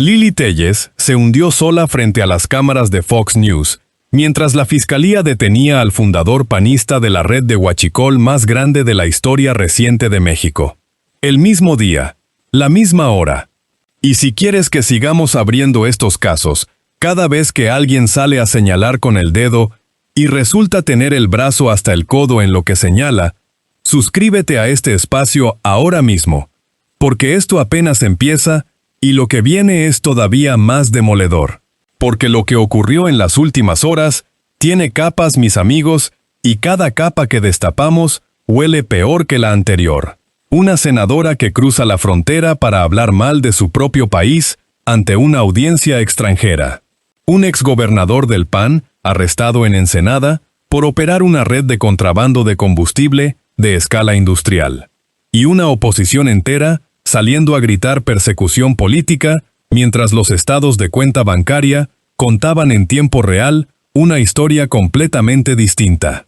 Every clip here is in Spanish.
Lili Téllez se hundió sola frente a las cámaras de Fox News, mientras la fiscalía detenía al fundador panista de la red de huachicol más grande de la historia reciente de México. El mismo día, la misma hora. Y si quieres que sigamos abriendo estos casos, cada vez que alguien sale a señalar con el dedo y resulta tener el brazo hasta el codo en lo que señala, suscríbete a este espacio ahora mismo, porque esto apenas empieza y lo que viene es todavía más demoledor. Porque lo que ocurrió en las últimas horas tiene capas, mis amigos, y cada capa que destapamos huele peor que la anterior. Una senadora que cruza la frontera para hablar mal de su propio país ante una audiencia extranjera. Un exgobernador del PAN, arrestado en Ensenada, por operar una red de contrabando de combustible de escala industrial. Y una oposición entera saliendo a gritar persecución política, mientras los estados de cuenta bancaria contaban en tiempo real una historia completamente distinta.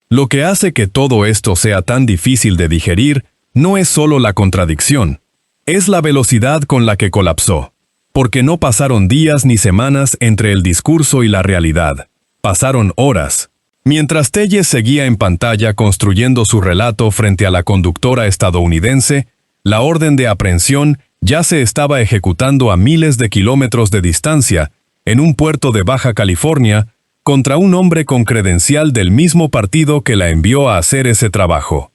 Lo que hace que todo esto sea tan difícil de digerir no es solo la contradicción, es la velocidad con la que colapsó. Porque no pasaron días ni semanas entre el discurso y la realidad, pasaron horas. Mientras Téllez seguía en pantalla construyendo su relato frente a la conductora estadounidense, la orden de aprehensión ya se estaba ejecutando a miles de kilómetros de distancia, en un puerto de Baja California, contra un hombre con credencial del mismo partido que la envió a hacer ese trabajo.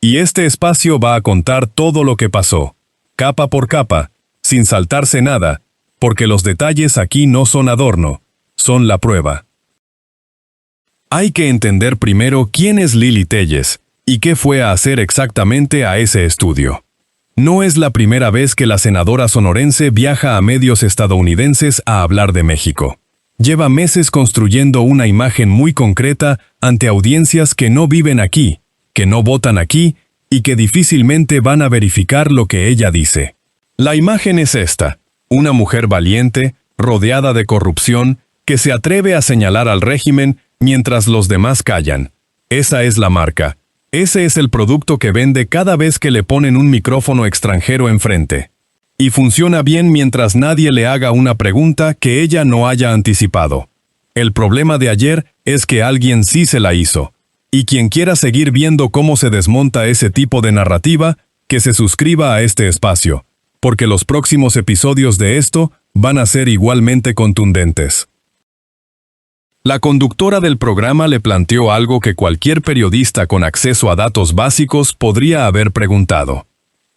Y este espacio va a contar todo lo que pasó, capa por capa, sin saltarse nada, porque los detalles aquí no son adorno, son la prueba. Hay que entender primero quién es Lili Téllez y qué fue a hacer exactamente a ese estudio. No es la primera vez que la senadora sonorense viaja a medios estadounidenses a hablar de México. Lleva meses construyendo una imagen muy concreta ante audiencias que no viven aquí, que no votan aquí y que difícilmente van a verificar lo que ella dice. La imagen es esta: una mujer valiente, rodeada de corrupción, que se atreve a señalar al régimen mientras los demás callan. Esa es la marca. Ese es el producto que vende cada vez que le ponen un micrófono extranjero enfrente. Y funciona bien mientras nadie le haga una pregunta que ella no haya anticipado. El problema de ayer es que alguien sí se la hizo. Y quien quiera seguir viendo cómo se desmonta ese tipo de narrativa, que se suscriba a este espacio, porque los próximos episodios de esto van a ser igualmente contundentes. La conductora del programa le planteó algo que cualquier periodista con acceso a datos básicos podría haber preguntado.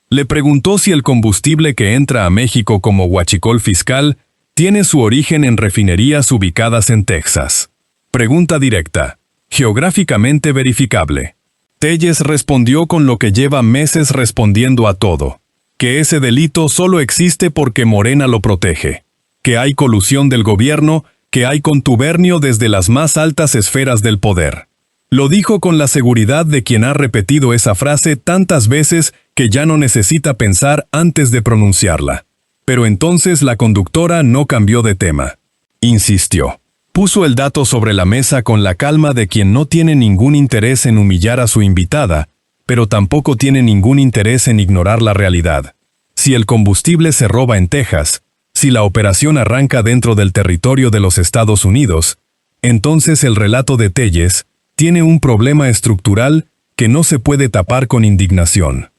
Le preguntó si el combustible que entra a México como huachicol fiscal tiene su origen en refinerías ubicadas en Texas. Pregunta directa, geográficamente verificable. Téllez respondió con lo que lleva meses respondiendo a todo: que ese delito solo existe porque Morena lo protege, que hay colusión del gobierno, que hay contubernio desde las más altas esferas del poder. Lo dijo con la seguridad de quien ha repetido esa frase tantas veces que ya no necesita pensar antes de pronunciarla. Pero entonces la conductora no cambió de tema. Insistió. Puso el dato sobre la mesa con la calma de quien no tiene ningún interés en humillar a su invitada, pero tampoco tiene ningún interés en ignorar la realidad. Si el combustible se roba en Texas, si la operación arranca dentro del territorio de los Estados Unidos, entonces el relato de Téllez tiene un problema estructural que no se puede tapar con indignación.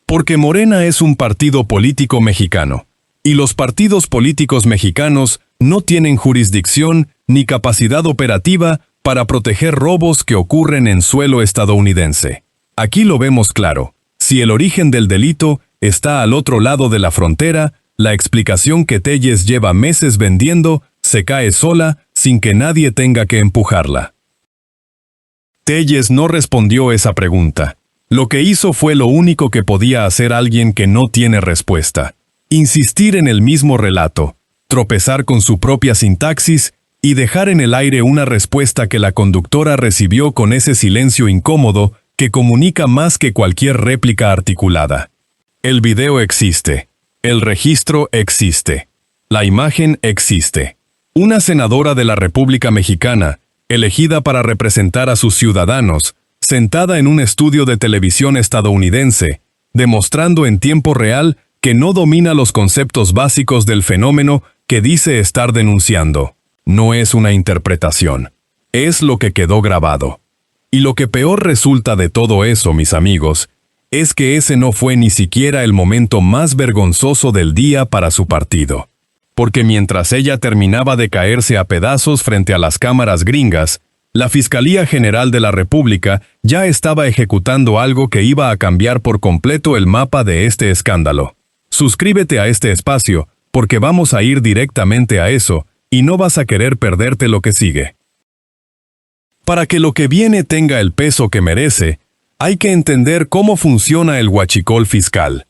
Porque Morena es un partido político mexicano, y los partidos políticos mexicanos no tienen jurisdicción ni capacidad operativa para proteger robos que ocurren en suelo estadounidense. Aquí lo vemos claro. Si el origen del delito está al otro lado de la frontera, la explicación que Téllez lleva meses vendiendo se cae sola sin que nadie tenga que empujarla. Téllez no respondió esa pregunta. Lo que hizo fue lo único que podía hacer alguien que no tiene respuesta: insistir en el mismo relato, tropezar con su propia sintaxis y dejar en el aire una respuesta que la conductora recibió con ese silencio incómodo que comunica más que cualquier réplica articulada. El video existe. El registro existe. La imagen existe. Una senadora de la República Mexicana, elegida para representar a sus ciudadanos, sentada en un estudio de televisión estadounidense, demostrando en tiempo real que no domina los conceptos básicos del fenómeno que dice estar denunciando. No es una interpretación. Es lo que quedó grabado. Y lo que peor resulta de todo eso, mis amigos, es que ese no fue ni siquiera el momento más vergonzoso del día para su partido. Porque mientras ella terminaba de caerse a pedazos frente a las cámaras gringas, la Fiscalía General de la República ya estaba ejecutando algo que iba a cambiar por completo el mapa de este escándalo. Suscríbete a este espacio, porque vamos a ir directamente a eso, y no vas a querer perderte lo que sigue. Para que lo que viene tenga el peso que merece, hay que entender cómo funciona el huachicol fiscal.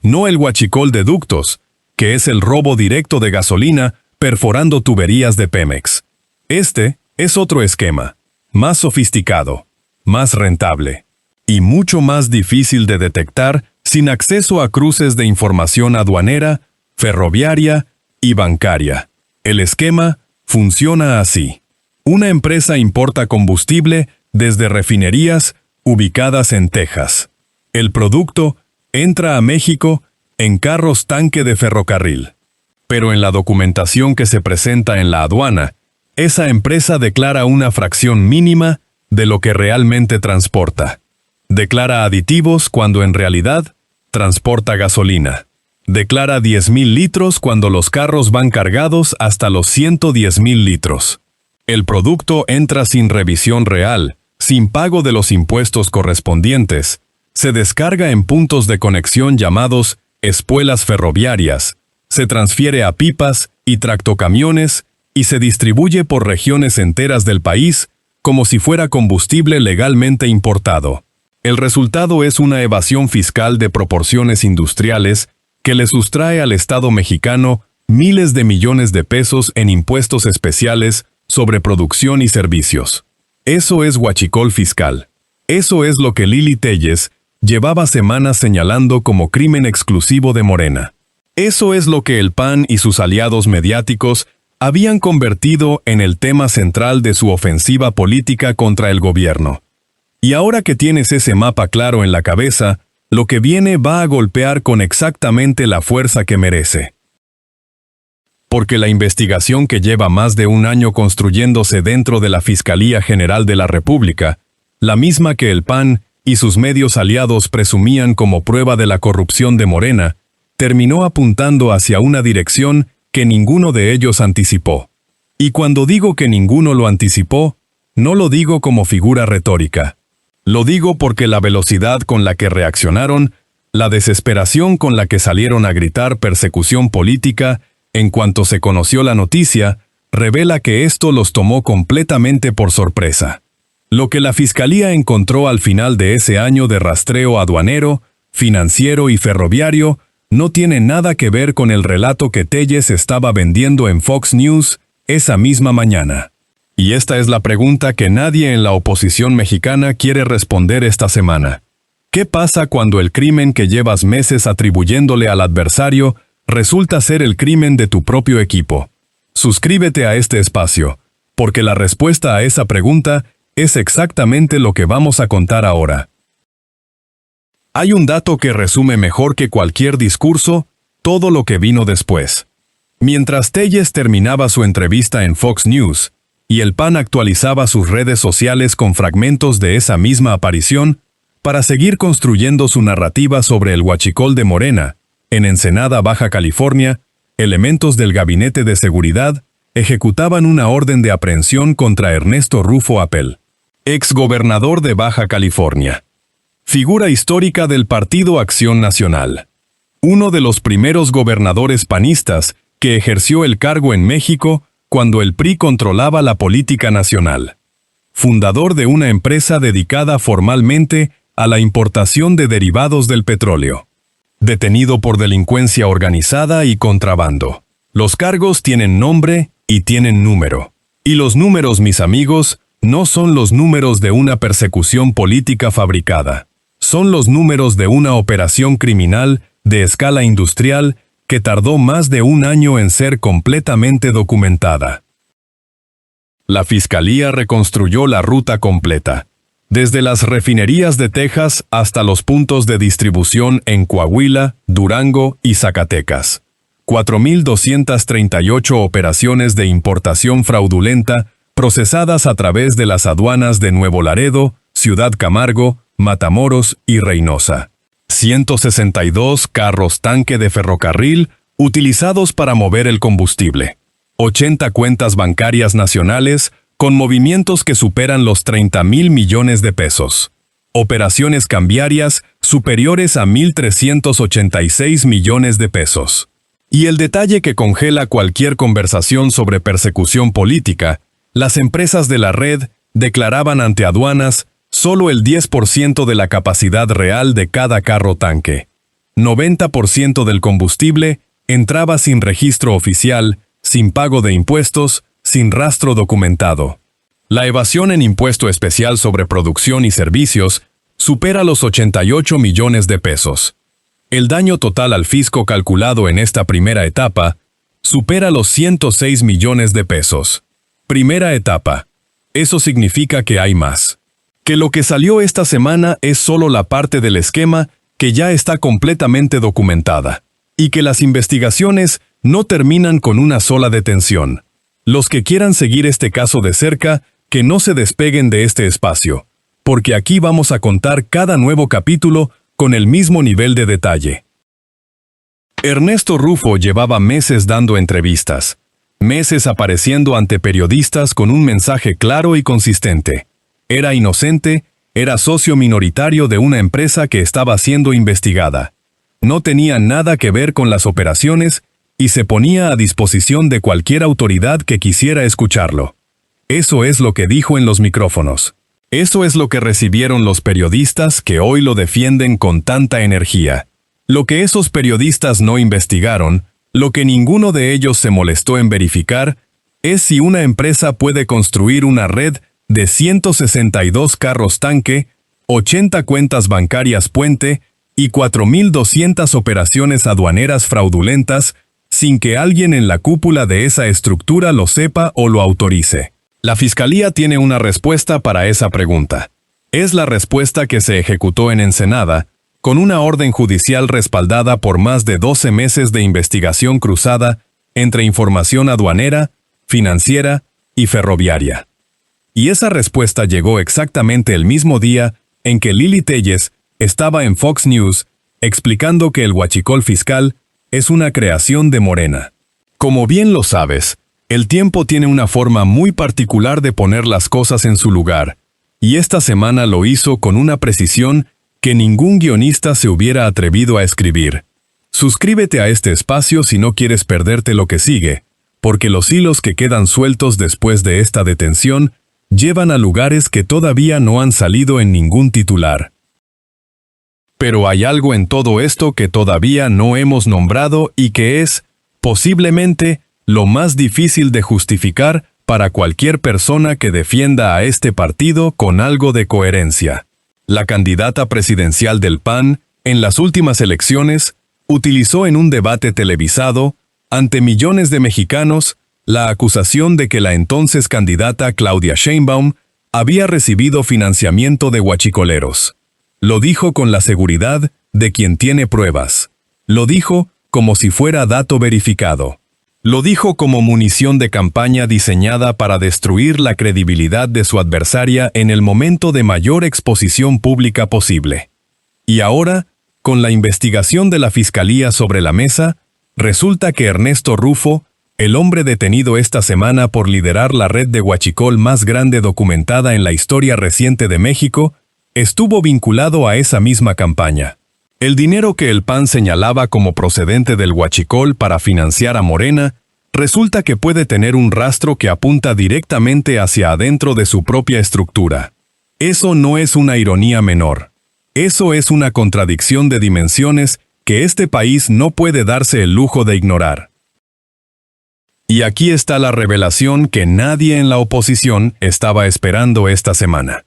No el huachicol de ductos, que es el robo directo de gasolina perforando tuberías de Pemex. Este es otro esquema, más sofisticado, más rentable, y mucho más difícil de detectar sin acceso a cruces de información aduanera, ferroviaria y bancaria. El esquema funciona así. Una empresa importa combustible desde refinerías ubicadas en Texas. El producto entra a México en carros tanque de ferrocarril. Pero en la documentación que se presenta en la aduana, esa empresa declara una fracción mínima de lo que realmente transporta. Declara aditivos cuando en realidad transporta gasolina. Declara 10,000 litros cuando los carros van cargados hasta los 110,000 litros. El producto entra sin revisión real, sin pago de los impuestos correspondientes. Se descarga en puntos de conexión llamados espuelas ferroviarias, se transfiere a pipas y tractocamiones y se distribuye por regiones enteras del país como si fuera combustible legalmente importado. El resultado es una evasión fiscal de proporciones industriales que le sustrae al Estado mexicano miles de millones de pesos en impuestos especiales sobre producción y servicios. Eso es huachicol fiscal. Eso es lo que Lili Téllez llevaba semanas señalando como crimen exclusivo de Morena. Eso es lo que el PAN y sus aliados mediáticos habían convertido en el tema central de su ofensiva política contra el gobierno. Y ahora que tienes ese mapa claro en la cabeza, lo que viene va a golpear con exactamente la fuerza que merece. Porque la investigación que lleva más de un año construyéndose dentro de la Fiscalía General de la República, la misma que el PAN y sus medios aliados presumían como prueba de la corrupción de Morena, terminó apuntando hacia una dirección que ninguno de ellos anticipó. Y cuando digo que ninguno lo anticipó, no lo digo como figura retórica. Lo digo porque la velocidad con la que reaccionaron, la desesperación con la que salieron a gritar persecución política en cuanto se conoció la noticia, revela que esto los tomó completamente por sorpresa. Lo que la Fiscalía encontró al final de ese año de rastreo aduanero, financiero y ferroviario no tiene nada que ver con el relato que Téllez estaba vendiendo en Fox News esa misma mañana. Y esta es la pregunta que nadie en la oposición mexicana quiere responder esta semana. ¿Qué pasa cuando el crimen que llevas meses atribuyéndole al adversario resulta ser el crimen de tu propio equipo? Suscríbete a este espacio, porque la respuesta a esa pregunta es exactamente lo que vamos a contar ahora. Hay un dato que resume mejor que cualquier discurso todo lo que vino después. Mientras Téllez terminaba su entrevista en Fox News, y el PAN actualizaba sus redes sociales con fragmentos de esa misma aparición, para seguir construyendo su narrativa sobre el huachicol de Morena, en Ensenada, Baja California, elementos del Gabinete de Seguridad ejecutaban una orden de aprehensión contra Ernesto Rufo Appel, exgobernador de Baja California. Figura histórica del Partido Acción Nacional. Uno de los primeros gobernadores panistas que ejerció el cargo en México cuando el PRI controlaba la política nacional. Fundador de una empresa dedicada formalmente a la importación de derivados del petróleo. Detenido por delincuencia organizada y contrabando. Los cargos tienen nombre y tienen número. Y los números, mis amigos, no son los números de una persecución política fabricada. Son los números de una operación criminal de escala industrial que tardó más de un año en ser completamente documentada. La Fiscalía reconstruyó la ruta completa. desde las refinerías de Texas hasta los puntos de distribución en Coahuila, Durango y Zacatecas. 4.238 operaciones de importación fraudulenta procesadas a través de las aduanas de Nuevo Laredo, Ciudad Camargo, Matamoros y Reynosa. 162 carros tanque de ferrocarril utilizados para mover el combustible. 80 cuentas bancarias nacionales con movimientos que superan los 30,000 millones de pesos. Operaciones cambiarias superiores a 1.386 millones de pesos. Y el detalle que congela cualquier conversación sobre persecución política, las empresas de la red declaraban ante aduanas solo el 10% de la capacidad real de cada carro tanque. 90% del combustible entraba sin registro oficial, sin pago de impuestos, sin rastro documentado. La evasión en impuesto especial sobre producción y servicios supera los 88 millones de pesos. El daño total al fisco calculado en esta primera etapa supera los 106 millones de pesos. Primera etapa. Eso significa que hay más. Que lo que salió esta semana es solo la parte del esquema que ya está completamente documentada, y que las investigaciones no terminan con una sola detención. Los que quieran seguir este caso de cerca, que no se despeguen de este espacio, porque aquí vamos a contar cada nuevo capítulo con el mismo nivel de detalle. Ernesto Rufo llevaba meses dando entrevistas, meses apareciendo ante periodistas con un mensaje claro y consistente. Era inocente, era socio minoritario de una empresa que estaba siendo investigada. No tenía nada que ver con las operaciones y se ponía a disposición de cualquier autoridad que quisiera escucharlo. Eso es lo que dijo en los micrófonos. Eso es lo que recibieron los periodistas que hoy lo defienden con tanta energía. Lo que esos periodistas no investigaron, lo que ninguno de ellos se molestó en verificar, es si una empresa puede construir una red de 162 carros tanque, 80 cuentas bancarias puente y 4.200 operaciones aduaneras fraudulentas sin que alguien en la cúpula de esa estructura lo sepa o lo autorice. La Fiscalía tiene una respuesta para esa pregunta. Es la respuesta que se ejecutó en Ensenada, con una orden judicial respaldada por más de 12 meses de investigación cruzada entre información aduanera, financiera y ferroviaria. Y esa respuesta llegó exactamente el mismo día en que Lili Téllez estaba en Fox News explicando que el huachicol fiscal es una creación de Morena. Como bien lo sabes, el tiempo tiene una forma muy particular de poner las cosas en su lugar, y esta semana lo hizo con una precisión que ningún guionista se hubiera atrevido a escribir. Suscríbete a este espacio si no quieres perderte lo que sigue, porque los hilos que quedan sueltos después de esta detención llevan a lugares que todavía no han salido en ningún titular. Pero hay algo en todo esto que todavía no hemos nombrado y que es, posiblemente, lo más difícil de justificar para cualquier persona que defienda a este partido con algo de coherencia. La candidata presidencial del PAN, en las últimas elecciones, utilizó en un debate televisado, ante millones de mexicanos, la acusación de que la entonces candidata Claudia Sheinbaum había recibido financiamiento de huachicoleros. Lo dijo con la seguridad de quien tiene pruebas. Lo dijo como si fuera dato verificado. Lo dijo como munición de campaña diseñada para destruir la credibilidad de su adversaria en el momento de mayor exposición pública posible. Y ahora, con la investigación de la Fiscalía sobre la mesa, resulta que Ernesto Rufo, el hombre detenido esta semana por liderar la red de huachicol más grande documentada en la historia reciente de México, estuvo vinculado a esa misma campaña. El dinero que el PAN señalaba como procedente del huachicol para financiar a Morena, resulta que puede tener un rastro que apunta directamente hacia adentro de su propia estructura. Eso no es una ironía menor. Eso es una contradicción de dimensiones que este país no puede darse el lujo de ignorar. Y aquí está la revelación que nadie en la oposición estaba esperando esta semana.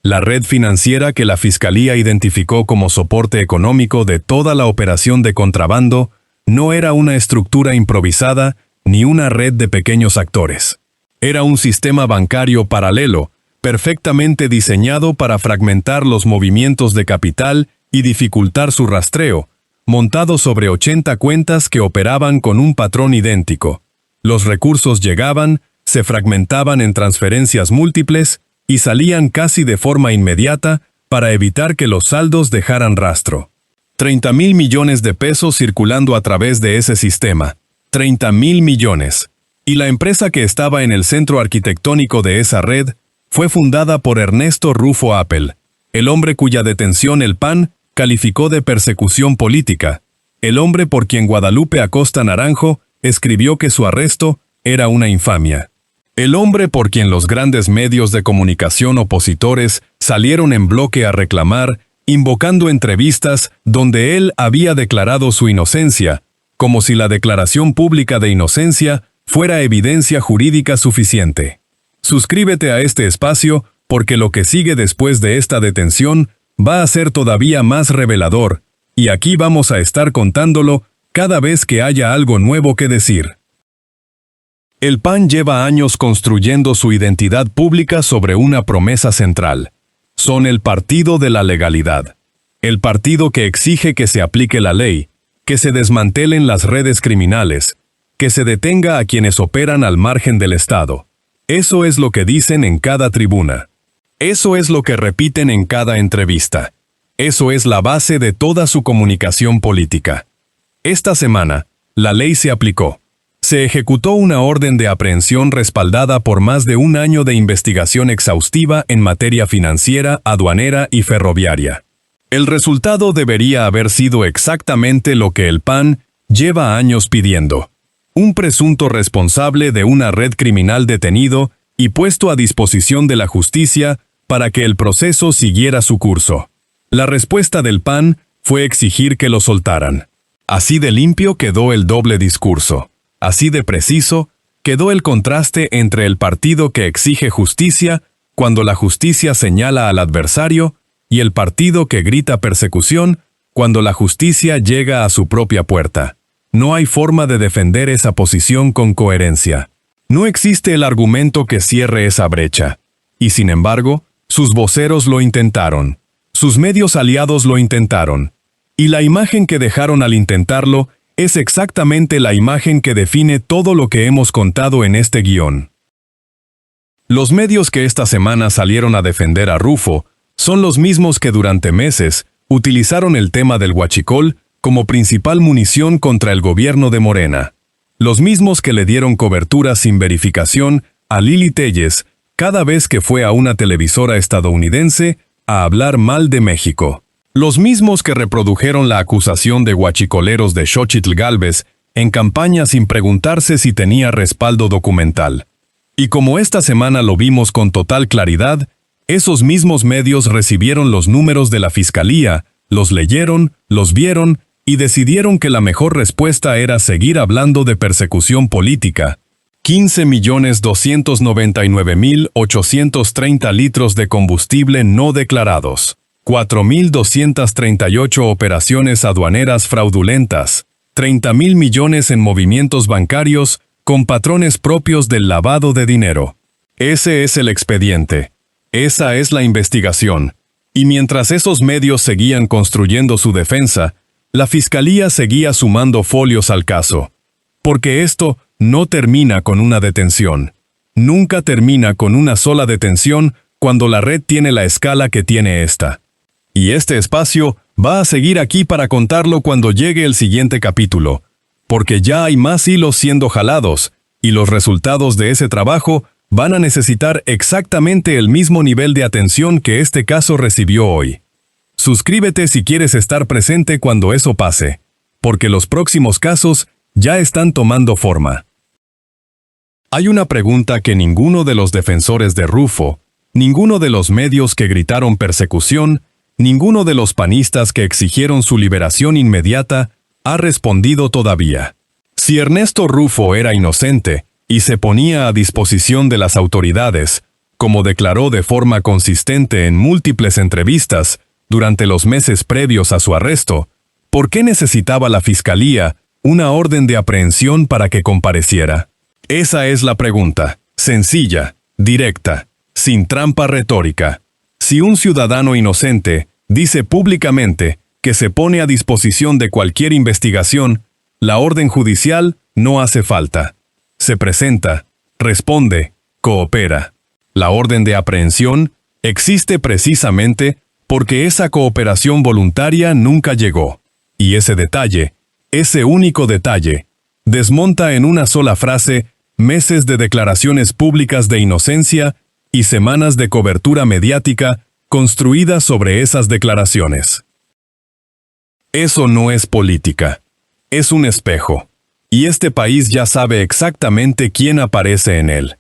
La red financiera que la Fiscalía identificó como soporte económico de toda la operación de contrabando no era una estructura improvisada ni una red de pequeños actores. Era un sistema bancario paralelo, perfectamente diseñado para fragmentar los movimientos de capital y dificultar su rastreo, montado sobre 80 cuentas que operaban con un patrón idéntico. Los recursos llegaban, se fragmentaban en transferencias múltiples y salían casi de forma inmediata para evitar que los saldos dejaran rastro. 30,000 millones de pesos circulando a través de ese sistema. 30,000 millones. Y la empresa que estaba en el centro arquitectónico de esa red fue fundada por Ernesto Rufo Appel, el hombre cuya detención el PAN calificó de persecución política, el hombre por quien Guadalupe Acosta Naranjo escribió que su arresto era una infamia. El hombre por quien los grandes medios de comunicación opositores salieron en bloque a reclamar, invocando entrevistas donde él había declarado su inocencia, como si la declaración pública de inocencia fuera evidencia jurídica suficiente. Suscríbete a este espacio porque lo que sigue después de esta detención va a ser todavía más revelador, y aquí vamos a estar contándolo cada vez que haya algo nuevo que decir. El PAN lleva años construyendo su identidad pública sobre una promesa central. Son el partido de la legalidad. El partido que exige que se aplique la ley, que se desmantelen las redes criminales, que se detenga a quienes operan al margen del Estado. Eso es lo que dicen en cada tribuna. Eso es lo que repiten en cada entrevista. Eso es la base de toda su comunicación política. Esta semana, la ley se aplicó. Se ejecutó una orden de aprehensión respaldada por más de un año de investigación exhaustiva en materia financiera, aduanera y ferroviaria. El resultado debería haber sido exactamente lo que el PAN lleva años pidiendo. Un presunto responsable de una red criminal detenido y puesto a disposición de la justicia para que el proceso siguiera su curso. La respuesta del PAN fue exigir que lo soltaran. Así de limpio quedó el doble discurso. Así de preciso quedó el contraste entre el partido que exige justicia cuando la justicia señala al adversario y el partido que grita persecución cuando la justicia llega a su propia puerta. No hay forma de defender esa posición con coherencia. No existe el argumento que cierre esa brecha. Y sin embargo, sus voceros lo intentaron. Sus medios aliados lo intentaron. Y la imagen que dejaron al intentarlo es exactamente la imagen que define todo lo que hemos contado en este guión. Los medios que esta semana salieron a defender a Rufo son los mismos que durante meses utilizaron el tema del huachicol como principal munición contra el gobierno de Morena. Los mismos que le dieron cobertura sin verificación a Lili Téllez cada vez que fue a una televisora estadounidense a hablar mal de México. Los mismos que reprodujeron la acusación de huachicoleros de Xóchitl Gálvez en campaña sin preguntarse si tenía respaldo documental. Y como esta semana lo vimos con total claridad, esos mismos medios recibieron los números de la Fiscalía, los leyeron, los vieron y decidieron que la mejor respuesta era seguir hablando de persecución política. 15.299.830 litros de combustible no declarados. 4.238 operaciones aduaneras fraudulentas, 30,000 millones en movimientos bancarios con patrones propios del lavado de dinero. Ese es el expediente. Esa es la investigación. Y mientras esos medios seguían construyendo su defensa, la Fiscalía seguía sumando folios al caso. Porque esto no termina con una detención. Nunca termina con una sola detención cuando la red tiene la escala que tiene esta. Y este espacio va a seguir aquí para contarlo cuando llegue el siguiente capítulo, porque ya hay más hilos siendo jalados, y los resultados de ese trabajo van a necesitar exactamente el mismo nivel de atención que este caso recibió hoy. Suscríbete si quieres estar presente cuando eso pase, porque los próximos casos ya están tomando forma. Hay una pregunta que ninguno de los defensores de Rufo, ninguno de los medios que gritaron persecución, ninguno de los panistas que exigieron su liberación inmediata ha respondido todavía. Si Ernesto Rufo era inocente y se ponía a disposición de las autoridades, como declaró de forma consistente en múltiples entrevistas durante los meses previos a su arresto, ¿por qué necesitaba la Fiscalía una orden de aprehensión para que compareciera? Esa es la pregunta, sencilla, directa, sin trampa retórica. Si un ciudadano inocente dice públicamente que se pone a disposición de cualquier investigación, la orden judicial no hace falta. Se presenta, responde, coopera. La orden de aprehensión existe precisamente porque esa cooperación voluntaria nunca llegó. Y ese detalle, ese único detalle, desmonta en una sola frase meses de declaraciones públicas de inocencia y semanas de cobertura mediática construidas sobre esas declaraciones. Eso no es política, es un espejo, y este país ya sabe exactamente quién aparece en él.